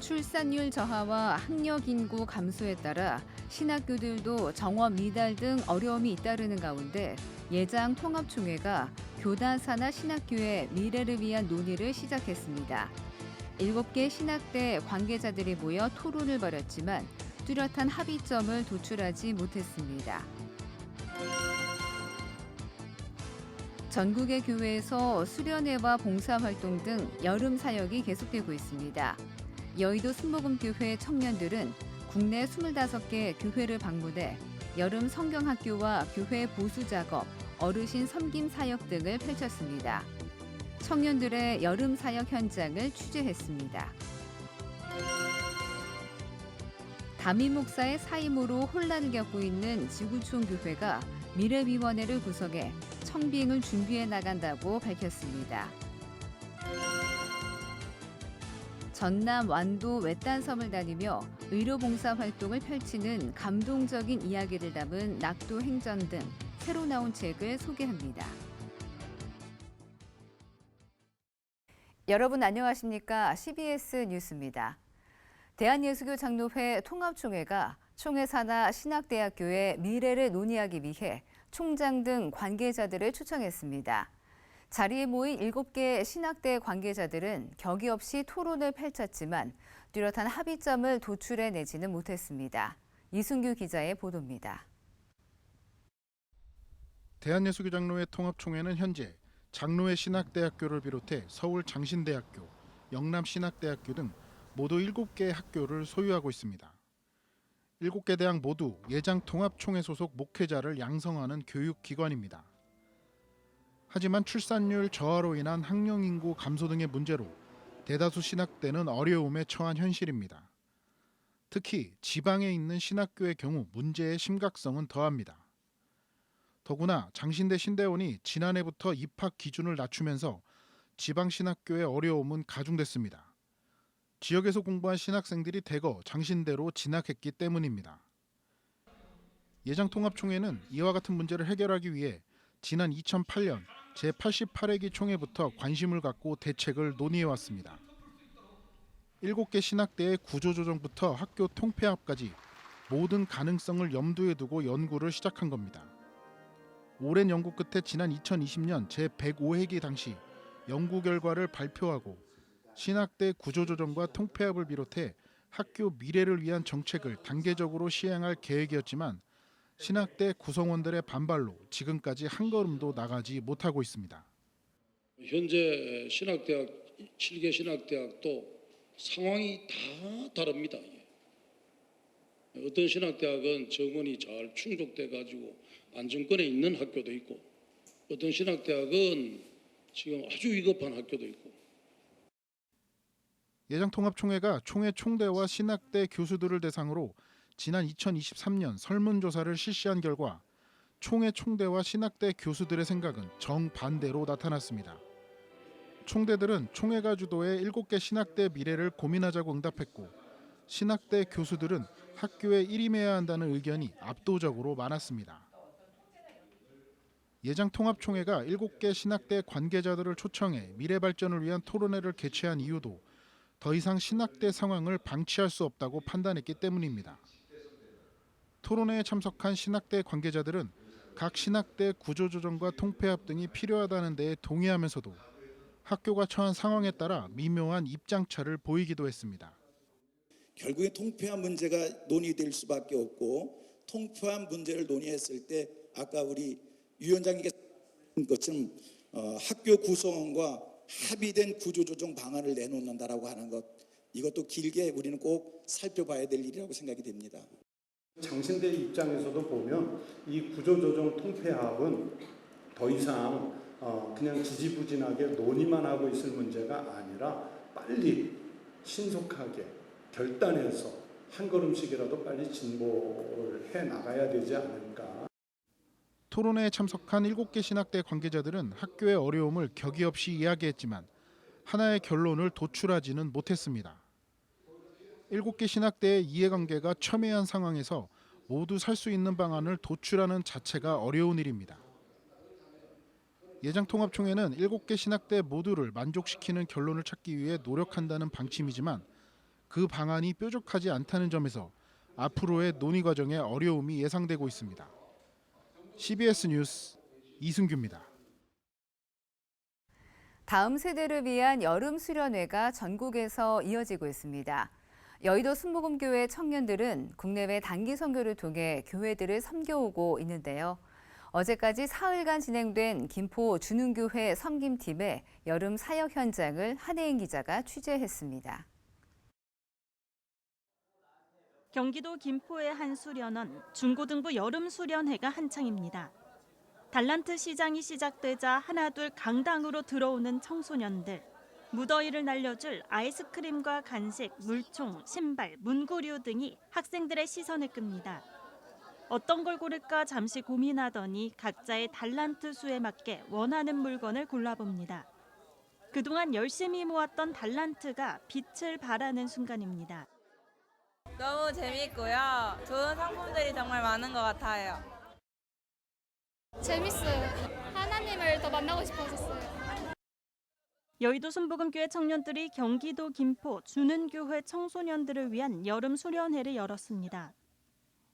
출산율 저하와 학력 인구 감소에 따라 신학교들도 정원 미달 등 어려움이 잇따르는 가운데 예장 통합총회가 교단사나 신학교의 미래를 위한 논의를 시작했습니다. 7개 신학대 관계자들이 모여 토론을 벌였지만 뚜렷한 합의점을 도출하지 못했습니다. 전국의 교회에서 수련회와 봉사활동 등 여름 사역이 계속되고 있습니다. 여의도 순복음교회 청년들은 국내 25개 교회를 방문해 여름 성경학교와 교회 보수작업, 어르신 섬김 사역 등을 펼쳤습니다. 청년들의 여름 사역 현장을 취재했습니다. 담임 목사의 사임으로 혼란을 겪고 있는 지구촌 교회가 미래위원회를 구성해 청빙을 준비해 나간다고 밝혔습니다. 전남 완도 외딴섬을 다니며 의료봉사 활동을 펼치는 감동적인 이야기를 담은 낙도 행전 등 새로 나온 책을 소개합니다. 여러분 안녕하십니까? CBS 뉴스입니다. 대한예수교 장로회 통합총회가 총회 산하 신학대학교의 미래를 논의하기 위해 총장 등 관계자들을 초청했습니다. 자리에 모인 7개 신학대 관계자들은 격이 없이 토론을 펼쳤지만 뚜렷한 합의점을 도출해내지는 못했습니다. 이순규 기자의 보도입니다. 대한예수교 장로회 통합총회는 현재 장로회 신학대학교를 비롯해 서울 장신대학교, 영남신학대학교 등 모두 7개의 학교를 소유하고 있습니다. 7개 대학 모두 예장 통합총회 소속 목회자를 양성하는 교육기관입니다. 하지만 출산율 저하로 인한 학령 인구 감소 등의 문제로 대다수 신학대는 어려움에 처한 현실입니다. 특히 지방에 있는 신학교의 경우 문제의 심각성은 더합니다. 더구나 장신대 신대원이 지난해부터 입학 기준을 낮추면서 지방 신학교의 어려움은 가중됐습니다. 지역에서 공부한 신학생들이 대거 장신대로 진학했기 때문입니다. 예장통합총회는 이와 같은 문제를 해결하기 위해 지난 2008년 제88회기 총회부터 관심을 갖고 대책을 논의해왔습니다. 7개 신학대의 구조조정부터 학교 통폐합까지 모든 가능성을 염두에 두고 연구를 시작한 겁니다. 오랜 연구 끝에 지난 2020년 제105회기 당시 연구 결과를 발표하고 신학대 구조조정과 통폐합을 비롯해 학교 미래를 위한 정책을 단계적으로 시행할 계획이었지만 신학대 구성원들의 반발로 지금까지 한 걸음도 나가지 못하고 있습니다. 현재 신학대학 7개 신학대학도 상황이 다 다릅니다. 어떤 신학대학은 정원이 잘 충족돼 가지고 안정권에 있는 학교도 있고 어떤 신학대학은 지금 아주 위급한 학교도 있고. 예장통합총회가 총회 총대와 신학대 교수들을 대상으로 지난 2023년 설문조사를 실시한 결과 총회 총대와 신학대 교수들의 생각은 정반대로 나타났습니다. 총대들은 총회가 주도해 7개 신학대 미래를 고민하자고 응답했고 신학대 교수들은 학교에 일임해야 한다는 의견이 압도적으로 많았습니다. 예장통합총회가 7개 신학대 관계자들을 초청해 미래 발전을 위한 토론회를 개최한 이유도 더 이상 신학대 상황을 방치할 수 없다고 판단했기 때문입니다. 토론회에 참석한 신학대 관계자들은 각 신학대 구조조정과 통폐합 등이 필요하다는 데에 동의하면서도 학교가 처한 상황에 따라 미묘한 입장차를 보이기도 했습니다. 결국에 통폐합 문제가 논의될 수밖에 없고 통폐합 문제를 논의했을 때 아까 우리 위원장님께서 말씀하신 것처럼 학교 구성원과 합의된 구조조정 방안을 내놓는다라고 하는 것, 이것도 길게 우리는 꼭 살펴봐야 될 일이라고 생각이 됩니다. 장신대 입장에서도 보면 이 구조조정 통폐합은 더 이상 그냥 지지부진하게 논의만 하고 있을 문제가 아니라 빨리 신속하게 결단해서 한 걸음씩이라도 빨리 진보를 해 나가야 되지 않을까. 토론회에 참석한 7개 신학대 관계자들은 학교의 어려움을 격이 없이 이야기했지만 하나의 결론을 도출하지는 못했습니다. 7개 신학대의 이해관계가 첨예한 상황에서 모두 살 수 있는 방안을 도출하는 자체가 어려운 일입니다. 예장통합총회는 7개 신학대 모두를 만족시키는 결론을 찾기 위해 노력한다는 방침이지만 그 방안이 뾰족하지 않다는 점에서 앞으로의 논의 과정에 어려움이 예상되고 있습니다. CBS 뉴스 이승규입니다. 다음 세대를 위한 여름 수련회가 전국에서 이어지고 있습니다. 여의도 순복음교회 청년들은 국내외 단기 선교를 통해 교회들을 섬겨오고 있는데요. 어제까지 사흘간 진행된 김포 준흥교회 섬김팀의 여름 사역 현장을 한혜인 기자가 취재했습니다. 경기도 김포의 한 수련원, 중고등부 여름 수련회가 한창입니다. 달란트 시장이 시작되자 하나둘 강당으로 들어오는 청소년들. 무더위를 날려줄 아이스크림과 간식, 물총, 신발, 문구류 등이 학생들의 시선을 끕니다. 어떤 걸 고를까 잠시 고민하더니 각자의 달란트 수에 맞게 원하는 물건을 골라봅니다. 그동안 열심히 모았던 달란트가 빛을 발하는 순간입니다. 너무 재미있고요. 좋은 상품들이 정말 많은 것 같아요. 재밌어요. 하나님을 더 만나고 싶어졌어요. 여의도 순복음교회 청년들이 경기도 김포 준흥교회 청소년들을 위한 여름 수련회를 열었습니다.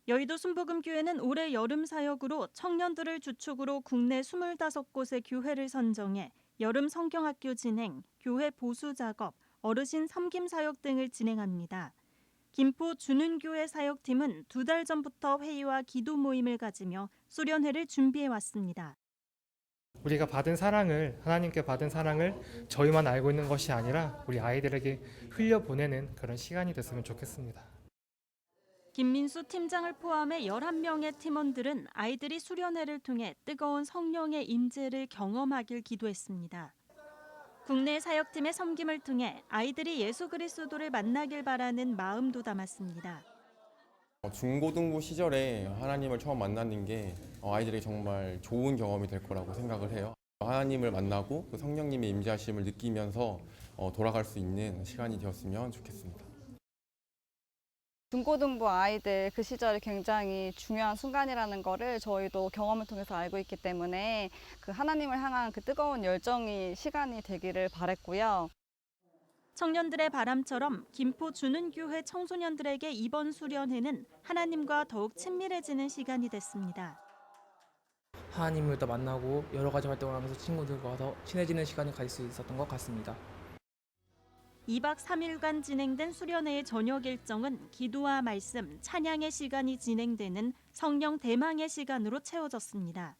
여의도 순복음교회는 올해 여름 사역으로 청년들을 주축으로 국내 25곳의 교회를 선정해 여름 성경학교 진행, 교회 보수 작업, 어르신 섬김 사역 등을 진행합니다. 김포 준흥교회 사역팀은 2달 전부터 회의와 기도 모임을 가지며 수련회를 준비해 왔습니다. 우리가 받은 사랑을, 하나님께 받은 사랑을 저희만 알고 있는 것이 아니라 우리 아이들에게 흘려보내는 그런 시간이 됐으면 좋겠습니다. 김민수 팀장을 포함해 11명의 팀원들은 아이들이 수련회를 통해 뜨거운 성령의 임재를 경험하길 기도했습니다. 국내 사역팀의 섬김을 통해 아이들이 예수 그리스도를 만나길 바라는 마음도 담았습니다. 중고등부 시절에 하나님을 처음 만나는 게 아이들에게 정말 좋은 경험이 될 거라고 생각을 해요. 하나님을 만나고 그 성령님의 임재하심을 느끼면서 돌아갈 수 있는 시간이 되었으면 좋겠습니다. 중고등부 아이들 그 시절이 굉장히 중요한 순간이라는 거를 저희도 경험을 통해서 알고 있기 때문에 그 하나님을 향한 그 뜨거운 열정이 시간이 되기를 바랬고요. 청년들의 바람처럼 김포 준흥교회 청소년들에게 이번 수련회는 하나님과 더욱 친밀해지는 시간이 됐습니다. 하나님을 더 만나고 여러 가지 활동을 하면서 친구들과 더 친해지는 시간을 가질 수 있었던 것 같습니다. 2박 3일간 진행된 수련회의 저녁 일정은 기도와 말씀, 찬양의 시간이 진행되는 성령 대망의 시간으로 채워졌습니다.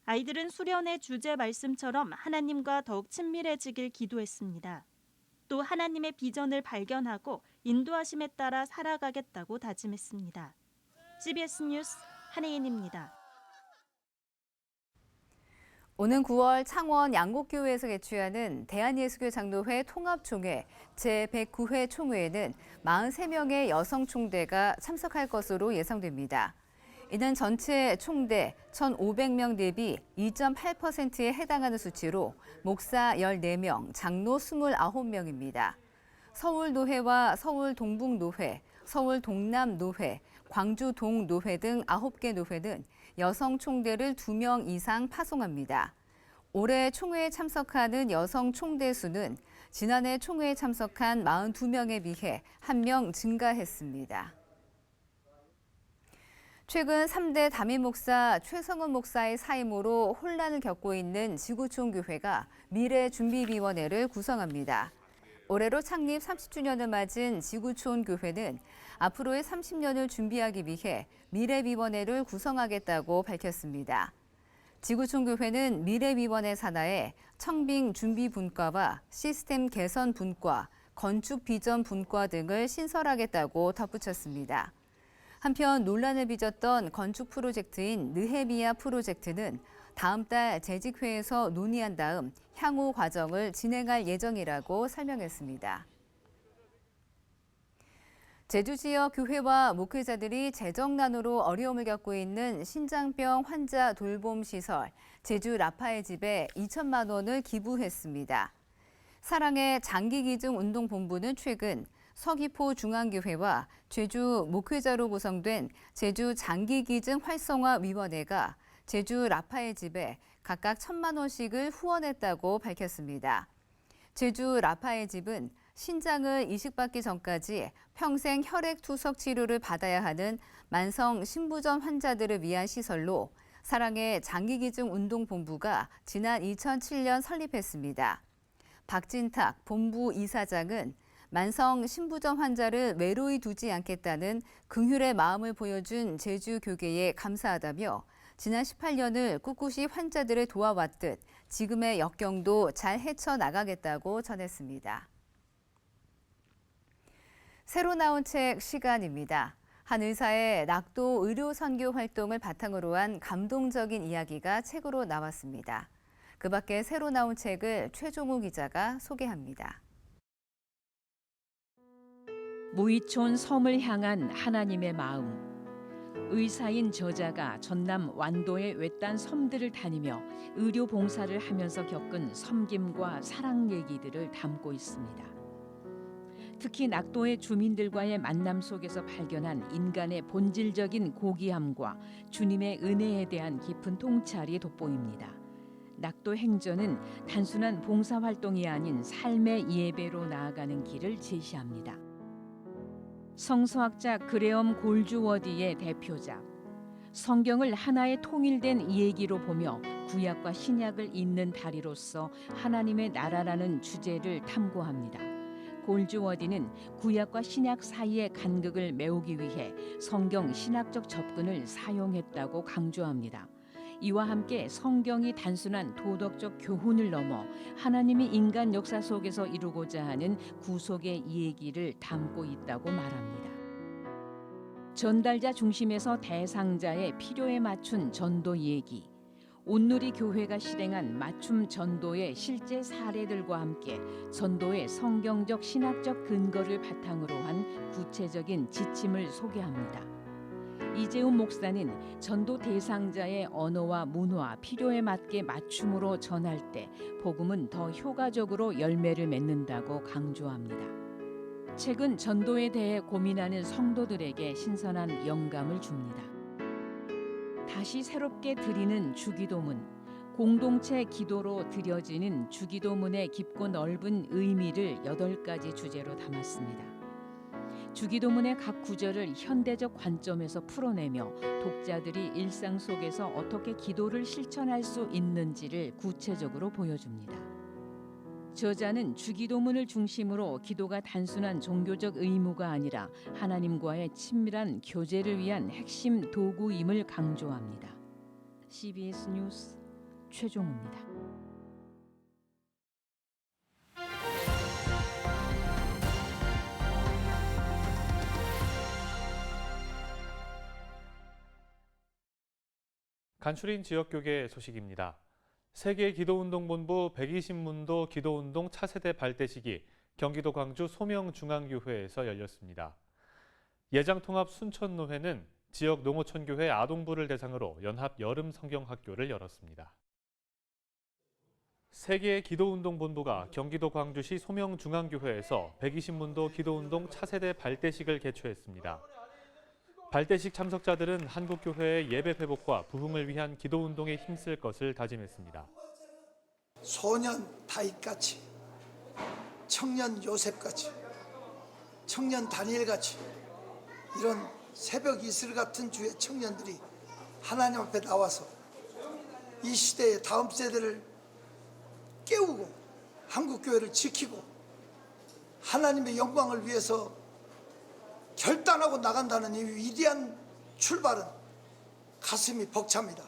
아이들은 수련회 주제 말씀처럼 하나님과 더욱 친밀해지길 기도했습니다. 또 하나님의 비전을 발견하고 인도하심에 따라 살아가겠다고 다짐했습니다. CBS 뉴스 한혜인입니다. 오는 9월 창원 양곡교회에서 개최하는 대한예수교 장로회 통합총회 제109회 총회에는 43명의 여성 총대가 참석할 것으로 예상됩니다. 이는 전체 총대 1,500명 대비 2.8%에 해당하는 수치로 목사 14명, 장로 29명입니다. 서울노회와 서울동북노회, 서울동남노회, 광주동노회 등 9개 노회는 여성 총대를 2명 이상 파송합니다. 올해 총회에 참석하는 여성 총대 수는 지난해 총회에 참석한 42명에 비해 1명 증가했습니다. 최근 3대 담임 목사 최성훈 목사의 사임으로 혼란을 겪고 있는 지구촌 교회가 미래준비위원회를 구성합니다. 올해로 창립 30주년을 맞은 지구촌 교회는 앞으로의 30년을 준비하기 위해 미래위원회를 구성하겠다고 밝혔습니다. 지구촌 교회는 미래위원회 산하에 청빙 준비 분과와 시스템 개선 분과, 건축 비전 분과 등을 신설하겠다고 덧붙였습니다. 한편 논란을 빚었던 건축 프로젝트인 느헤미야 프로젝트는 다음 달 재직회에서 논의한 다음 향후 과정을 진행할 예정이라고 설명했습니다. 제주 지역 교회와 목회자들이 재정난으로 어려움을 겪고 있는 신장병 환자 돌봄 시설 제주 라파의 집에 2천만 원을 기부했습니다. 사랑의 장기기증 운동본부는 최근 서귀포 중앙교회와 제주 목회자로 구성된 제주 장기기증 활성화위원회가 제주 라파의 집에 각각 1,000만 원씩을 후원했다고 밝혔습니다. 제주 라파의 집은 신장을 이식받기 전까지 평생 혈액 투석 치료를 받아야 하는 만성 신부전 환자들을 위한 시설로 사랑의 장기기증운동본부가 지난 2007년 설립했습니다. 박진탁 본부 이사장은 만성 신부전 환자를 외로이 두지 않겠다는 긍휼의 마음을 보여준 제주교계에 감사하다며 지난 18년을 꿋꿋이 환자들을 도와왔듯 지금의 역경도 잘 헤쳐나가겠다고 전했습니다. 새로 나온 책 시간입니다. 한 의사의 낙도 의료 선교 활동을 바탕으로 한 감동적인 이야기가 책으로 나왔습니다. 그 밖에 새로 나온 책을 최종우 기자가 소개합니다. 무이촌 섬을 향한 하나님의 마음. 의사인 저자가 전남 완도의 외딴 섬들을 다니며 의료 봉사를 하면서 겪은 섬김과 사랑 얘기들을 담고 있습니다. 특히 낙도의 주민들과의 만남 속에서 발견한 인간의 본질적인 고귀함과 주님의 은혜에 대한 깊은 통찰이 돋보입니다. 낙도 행전은 단순한 봉사활동이 아닌 삶의 예배로 나아가는 길을 제시합니다. 성서학자 그레엄 골주워디의 대표작, 성경을 하나의 통일된 이야기로 보며 구약과 신약을 잇는 다리로서 하나님의 나라라는 주제를 탐구합니다. 골주워디는 구약과 신약 사이의 간극을 메우기 위해 성경 신학적 접근을 사용했다고 강조합니다. 이와 함께 성경이 단순한 도덕적 교훈을 넘어 하나님이 인간 역사 속에서 이루고자 하는 구속의 이야기를 담고 있다고 말합니다. 전달자 중심에서 대상자의 필요에 맞춘 전도 이야기, 온누리 교회가 실행한 맞춤 전도의 실제 사례들과 함께 전도의 성경적 신학적 근거를 바탕으로 한 구체적인 지침을 소개합니다. 이재훈 목사는 전도 대상자의 언어와 문화, 필요에 맞게 맞춤으로 전할 때 복음은 더 효과적으로 열매를 맺는다고 강조합니다. 책은 전도에 대해 고민하는 성도들에게 신선한 영감을 줍니다. 다시 새롭게 드리는 주기도문, 공동체 기도로 드려지는 주기도문의 깊고 넓은 의미를 8가지 주제로 담았습니다. 주기도문의 각 구절을 현대적 관점에서 풀어내며 독자들이 일상 속에서 어떻게 기도를 실천할 수 있는지를 구체적으로 보여줍니다. 저자는 주기도문을 중심으로 기도가 단순한 종교적 의무가 아니라 하나님과의 친밀한 교제를 위한 핵심 도구임을 강조합니다. CBS 뉴스 최종우입니다. 간추린 지역교계 소식입니다. 세계기도운동본부 120문도 기도운동 차세대 발대식이 경기도 광주 소명중앙교회에서 열렸습니다. 예장통합 순천노회는 지역 농어촌교회 아동부를 대상으로 연합 여름 성경학교를 열었습니다. 세계기도운동본부가 경기도 광주시 소명중앙교회에서 120문도 기도운동 차세대 발대식을 개최했습니다. 발대식 참석자들은 한국교회의 예배 회복과 부흥을 위한 기도운동에 힘쓸 것을 다짐했습니다. 소년 다윗같이, 청년 요셉같이, 청년 다니엘같이 이런 새벽 이슬 같은 주의 청년들이 하나님 앞에 나와서 이 시대의 다음 세대를 깨우고 한국교회를 지키고 하나님의 영광을 위해서 결단하고 나간다는 이 위대한 출발은 가슴이 벅찹니다.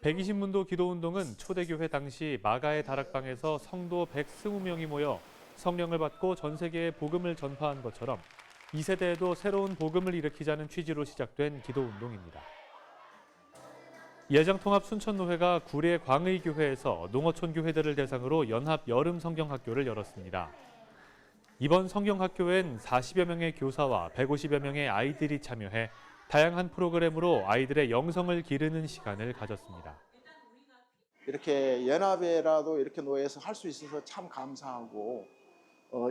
120문도 기도운동은 초대교회 당시 마가의 다락방에서 성도 120명이 모여 성령을 받고 전 세계에 복음을 전파한 것처럼 2세대에도 새로운 복음을 일으키자는 취지로 시작된 기도운동입니다. 예장통합 순천노회가 구례 광의교회에서 농어촌 교회들을 대상으로 연합 여름 성경학교를 열었습니다. 이번 성경학교엔 40여 명의 교사와 150여 명의 아이들이 참여해 다양한 프로그램으로 아이들의 영성을 기르는 시간을 가졌습니다. 이렇게 연합회라도 이렇게 노예해서 할 수 있어서 참 감사하고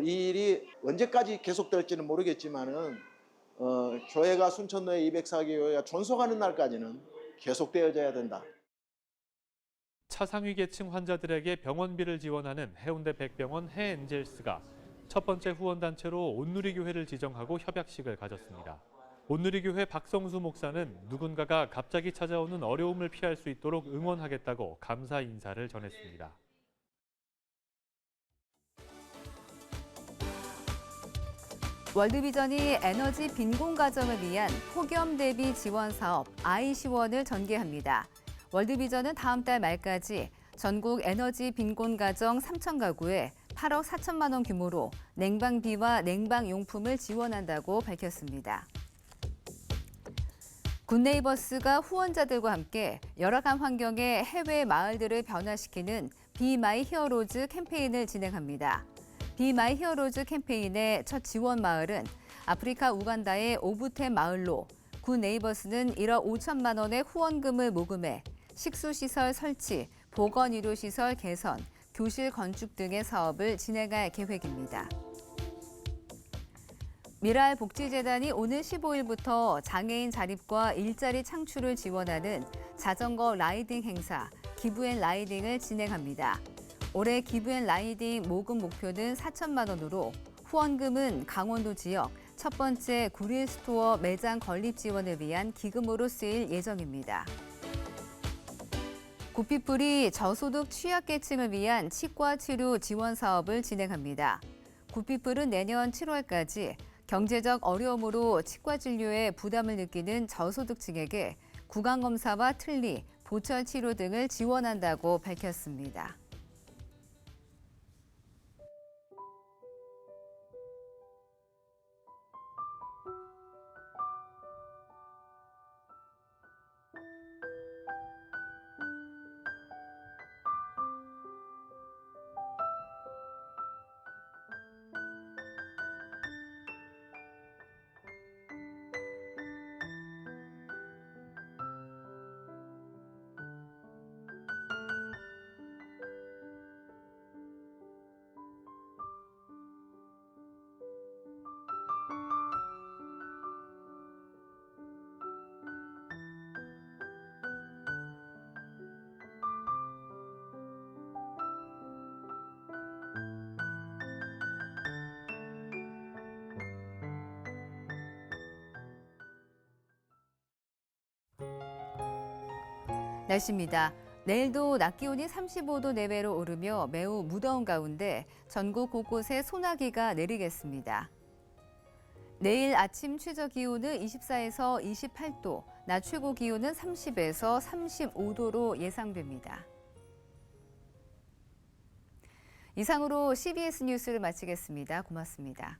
이 일이 언제까지 계속될지는 모르겠지만은 교회가 순천노회 204개교회가 존속하는 날까지는 계속되어져야 된다. 차상위 계층 환자들에게 병원비를 지원하는 해운대 백병원 해엔젤스가 첫 번째 후원단체로 온누리교회를 지정하고 협약식을 가졌습니다. 온누리교회 박성수 목사는 누군가가 갑자기 찾아오는 어려움을 피할 수 있도록 응원하겠다고 감사 인사를 전했습니다. 월드비전이 에너지 빈곤 가정을 위한 폭염 대비 지원 사업 아이시원을 전개합니다. 월드비전은 다음 달 말까지 전국 에너지 빈곤 가정 3천 가구에 8억 4천만 원 규모로 냉방비와 냉방용품을 지원한다고 밝혔습니다. 굿네이버스가 후원자들과 함께 열악한 환경의 해외 마을들을 변화시키는 비 마이 히어로즈 캠페인을 진행합니다. 비 마이 히어로즈 캠페인의 첫 지원 마을은 아프리카 우간다의 오부테 마을로 굿네이버스는 1억 5천만 원의 후원금을 모금해 식수시설 설치, 보건의료시설 개선, 교실 건축 등의 사업을 진행할 계획입니다. 미랄복지재단이 오늘 15일부터 장애인 자립과 일자리 창출을 지원하는 자전거 라이딩 행사 기브앤라이딩을 진행합니다. 올해 기브앤라이딩 모금 목표는 4천만 원으로 후원금은 강원도 지역 첫 번째 구릴 스토어 매장 건립 지원을 위한 기금으로 쓰일 예정입니다. 구피풀이 저소득 취약계층을 위한 치과 치료 지원 사업을 진행합니다. 구피풀은 내년 7월까지 경제적 어려움으로 치과 진료에 부담을 느끼는 저소득층에게 구강검사와 틀니, 보철 치료 등을 지원한다고 밝혔습니다. 날씨입니다. 내일도 낮 기온이 35도 내외로 오르며 매우 무더운 가운데 전국 곳곳에 소나기가 내리겠습니다. 내일 아침 최저 기온은 24에서 28도, 낮 최고 기온은 30에서 35도로 예상됩니다. 이상으로 CBS 뉴스를 마치겠습니다. 고맙습니다.